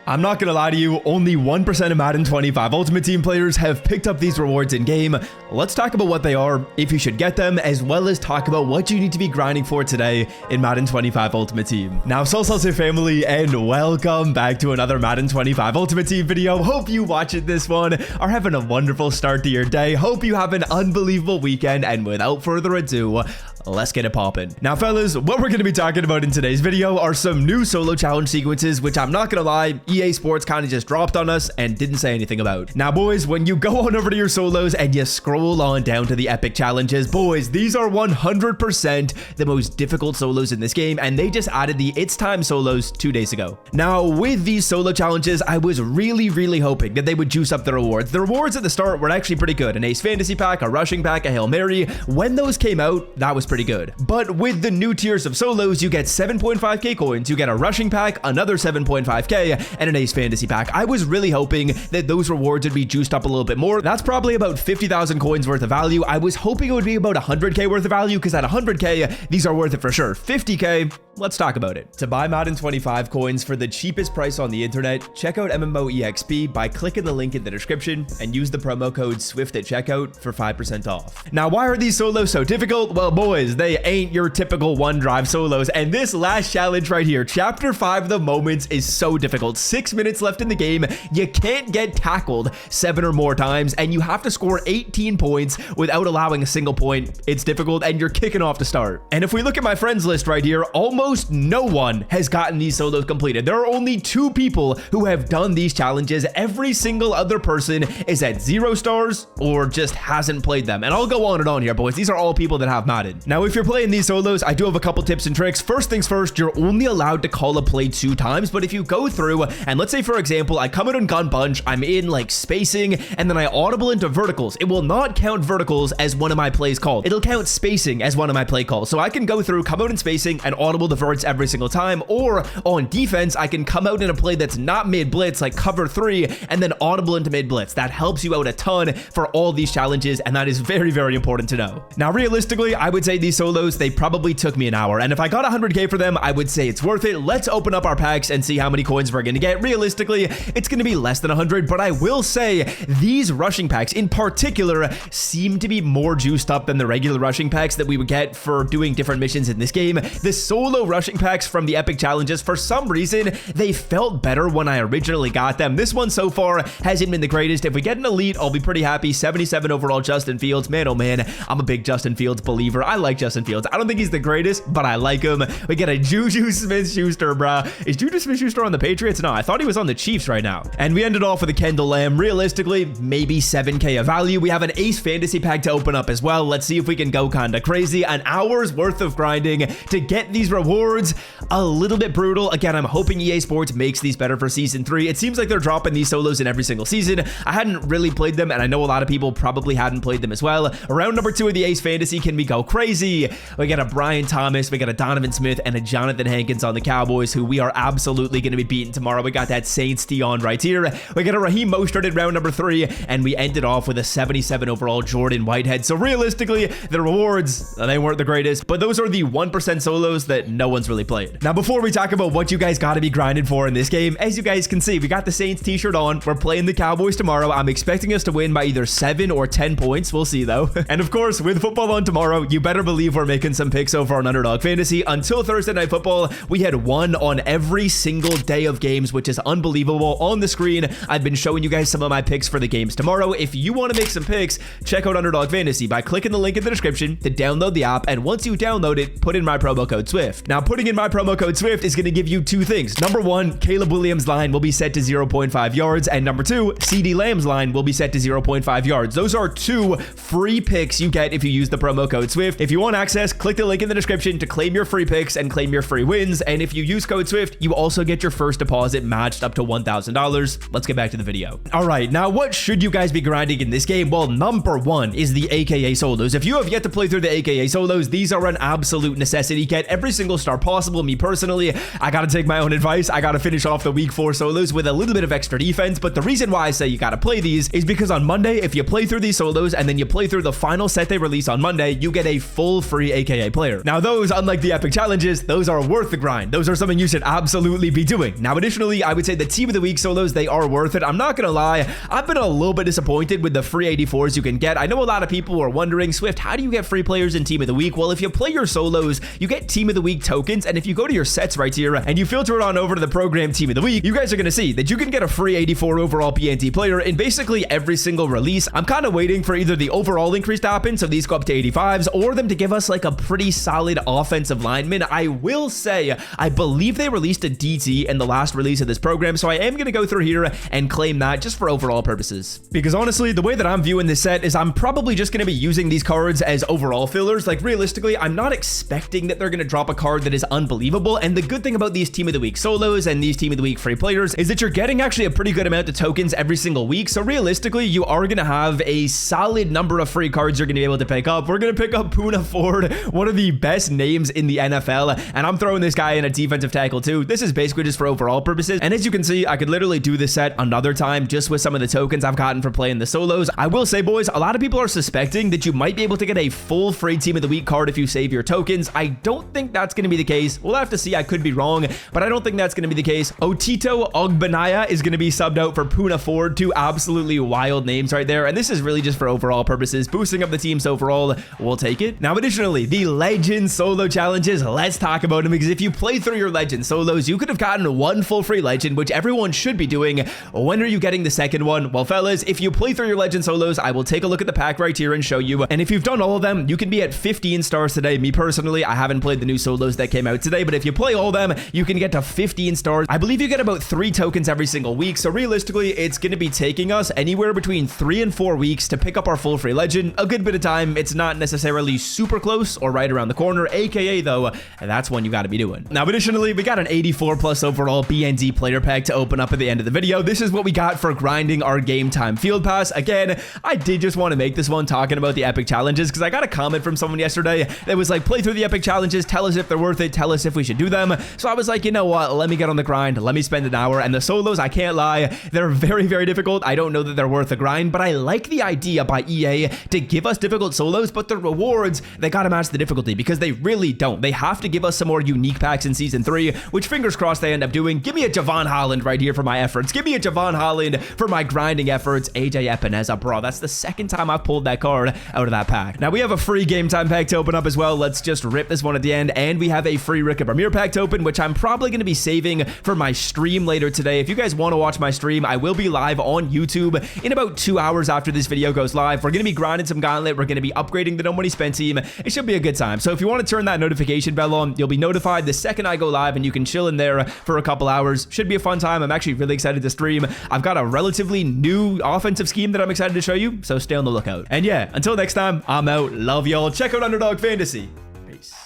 I'm not gonna lie to you, only 1% of Madden 25 Ultimate Team players have picked up these rewards in game. Let's talk about what they are, if you should get them, as well as talk about what you need to be grinding for today in Madden 25 Ultimate Team. Now, Salsa family, and welcome back to another Madden 25 Ultimate Team video. Hope you watching this one are having a wonderful start to your day. Hope you have an unbelievable weekend, and without further ado, let's get it poppin'. Now, fellas, what we're going to be talking about in today's video are some new solo challenge sequences, which I'm not going to lie, EA Sports kind of just dropped on us and didn't say anything about. Now, boys, when you go on over to your solos and you scroll on down to the epic challenges, boys, these are 100% the most difficult solos in this game, and they just added the It's Time solos 2 days ago. Now, with these solo challenges, I was really hoping that they would juice up the rewards. The rewards at the start were actually pretty good. An Ace Fantasy Pack, a Rushing Pack, a Hail Mary. When those came out, that was pretty good. But with the new tiers of solos, you get 7.5k coins, you get a Rushing Pack, another 7.5k, and an Ace Fantasy Pack. I was really hoping that those rewards would be juiced up a little bit more. That's probably about 50,000 coins worth of value. I was hoping it would be about 100k worth of value, because at 100k, these are worth it for sure. 50k, let's talk about it. To buy Madden 25 coins for the cheapest price on the internet, check out MMOEXP by clicking the link in the description and use the promo code SWIFT at checkout for 5% off. Now, why are these solos so difficult? Well, boys, they ain't your typical one drive solos, and this last challenge right here, chapter 5 the moments, is so difficult. 6 minutes left in the game, you can't get tackled 7 or more times, and you have to score 18 points without allowing a single point. It's difficult, and you're kicking off to start. And if we look at my friends list right here, almost no one has gotten these solos completed. There are only 2 people who have done these challenges. Every single other person is at 0 stars or just hasn't played them. And I'll go on and on here, boys. These are all people that have Madden. Now, if you're playing these solos, I do have a couple tips and tricks. First things first, you're only allowed to call a play 2 times, but if you go through and let's say, for example, I come out on gun bunch, I'm in like spacing, and then I audible into verticals, it will not count verticals as one of my plays called. It'll count spacing as one of my play calls. So I can go through, come out in spacing, and audible the verts every single time. Or on defense, I can come out in a play that's not mid blitz, like cover 3, and then audible into mid blitz. That helps you out a ton for all these challenges, and that is very important to know. Now, realistically, I would say these solos, they probably took me an hour, and if I got 100k for them, I would say it's worth it. Let's open up our packs and see how many coins we're gonna get. Realistically, it's gonna be less than 100, but I will say these rushing packs in particular seem to be more juiced up than the regular rushing packs that we would get for doing different missions in this game. The solo rushing packs from the epic challenges, for some reason, they felt better when I originally got them. This one so far hasn't been the greatest. If we get an elite, I'll be pretty happy. 77 overall Justin Fields. Man, oh man, I'm a big Justin Fields believer. I like Justin Fields. I don't think he's the greatest, but I like him. We get a Juju Smith-Schuster, bruh. Is Juju Smith-Schuster on the Patriots? No, I thought he was on the Chiefs right now. And we ended off with a Kendall Lamb. Realistically, maybe 7k of value. We have an Ace Fantasy Pack to open up as well. Let's see if we can go kinda crazy. An hour's worth of grinding to get these rewards. A little bit brutal. Again, I'm hoping EA Sports makes these better for Season 3. It seems like they're dropping these solos in every single season. I hadn't really played them, and I know a lot of people probably hadn't played them as well. Round number 2 of the Ace Fantasy, can we go crazy? We got a Brian Thomas, we got a Donovan Smith, and a Jonathan Hankins on the Cowboys, who we are absolutely going to be beating tomorrow. We got that Saints Dion right here. We got a Raheem Mostert in round number 3, and we ended off with a 77 overall Jordan Whitehead. So realistically, the rewards, they weren't the greatest, but those are the 1% solos that no one's really played. Now, before we talk about what you guys got to be grinding for in this game, as you guys can see, we got the Saints t-shirt on. We're playing the Cowboys tomorrow. I'm expecting us to win by either 7 or 10 points. We'll see though. And of course, with football on tomorrow, you better believe we're making some picks over on Underdog Fantasy. Until Thursday Night Football, we had 1 on every single day of games, which is unbelievable. On the screen, I've been showing you guys some of my picks for the games tomorrow. If you want to make some picks, check out Underdog Fantasy by clicking the link in the description to download the app. And once you download it, put in my promo code SWIFT. Now, putting in my promo code SWIFT is going to give you 2 things. Number 1, Caleb Williams' line will be set to 0.5 yards. And number 2, CeeDee Lamb's line will be set to 0.5 yards. Those are 2 free picks you get if you use the promo code SWIFT. If you want access, click the link in the description to claim your free picks and claim your free wins. And if you use code SWIFT, you also get your first deposit matched up to $1,000. Let's get back to the video. All right, now what should you guys be grinding in this game? Well, number 1 is the AKA solos. If you have yet to play through the AKA solos, these are an absolute necessity. Get every single star possible. Me personally, I gotta take my own advice. I gotta finish off the week 4 solos with a little bit of extra defense, but the reason why I say you gotta play these is because on Monday, if you play through these solos and then you play through the final set they release on Monday, you get a full full free AKA player. Now those, unlike the epic challenges, those are worth the grind. Those are something you should absolutely be doing. Now additionally, I would say the team of the week solos, they are worth it. I'm not gonna lie, I've been a little bit disappointed with the free 84s you can get. I know a lot of people are wondering, Swift, how do you get free players in team of the week? Well, if you play your solos, you get team of the week tokens, and if you go to your sets right here and you filter it on over to the program team of the week, you guys are gonna see that you can get a free 84 overall PNT player in basically every single release. I'm kind of waiting for either the overall increase to happen, so these go up to 85s, or them to give us like a pretty solid offensive lineman. I will say, I believe they released a DT in the last release of this program, so I am gonna go through here and claim that just for overall purposes. Because honestly, the way that I'm viewing this set is I'm probably just gonna be using these cards as overall fillers. Like realistically, I'm not expecting that they're gonna drop a card that is unbelievable. And the good thing about these team of the week solos and these team of the week free players is that you're getting actually a pretty good amount of tokens every single week. So realistically, you are gonna have a solid number of free cards you're gonna be able to pick up. We're gonna pick up Poona Ford, one of the best names in the NFL, and I'm throwing this guy in a defensive tackle too. This is basically just for overall purposes. And as you can see, I could literally do this set another time just with some of the tokens I've gotten for playing the solos. I will say, boys, a lot of people are suspecting that you might be able to get a full free team of the week card if you save your tokens. I don't think that's going to be the case. We'll have to see. I could be wrong, but I don't think that's going to be the case. Otito Ogbanaya is going to be subbed out for Poona Ford. Two absolutely wild names right there. And this is really just for overall purposes, boosting up the teams overall. We'll take it. Now, additionally, the Legend solo challenges, let's talk about them, because if you play through your Legend solos, you could have gotten one full free Legend, which everyone should be doing. When are you getting the second one? Well, fellas, if you play through your Legend solos, I will take a look at the pack right here and show you. And if you've done all of them, you can be at 15 stars today. Me personally, I haven't played the new solos that came out today, but if you play all of them, you can get to 15 stars. I believe you get about 3 tokens every single week. So realistically, it's going to be taking us anywhere between 3 and 4 weeks to pick up our full free Legend. A good bit of time. It's not necessarily super close or right around the corner, aka though, that's one you got to be doing. Now, additionally, we got an 84 plus overall BND player pack to open up at the end of the video. This is what we got for grinding our game time field pass. Again, I did just want to make this one talking about the epic challenges because I got a comment from someone yesterday that was like, play through the epic challenges, tell us if they're worth it, tell us if we should do them. So I was like, you know what, let me get on the grind, let me spend an hour. And the solos, I can't lie, they're very, very difficult. I don't know that they're worth the grind, but I like the idea by EA to give us difficult solos, but the rewards, they gotta match the difficulty, because they really don't. They have to give us some more unique packs in season 3, which fingers crossed they end up doing. Give me a Javon Holland right here for my efforts. Give me a Javon Holland for my grinding efforts. AJ Epineza, bro, that's the second time I've pulled that card out of that pack. Now we have a free game time pack to open up as well. Let's just rip this one at the end. And we have a free Rick and Premier pack to open, which I'm probably going to be saving for my stream later today. If you guys want to watch my stream, I will be live on YouTube in about 2 hours after this video goes live. We're going to be grinding some Gauntlet. We're going to be upgrading the No Money Spent team. It should be a good time. So if you want to turn that notification bell on, you'll be notified the second I go live, and you can chill in there for a couple hours. Should be a fun time. I'm actually really excited to stream. I've got a relatively new offensive scheme that I'm excited to show you, so stay on the lookout. And yeah, until next time, I'm out. Love y'all. Check out Underdog Fantasy. Peace.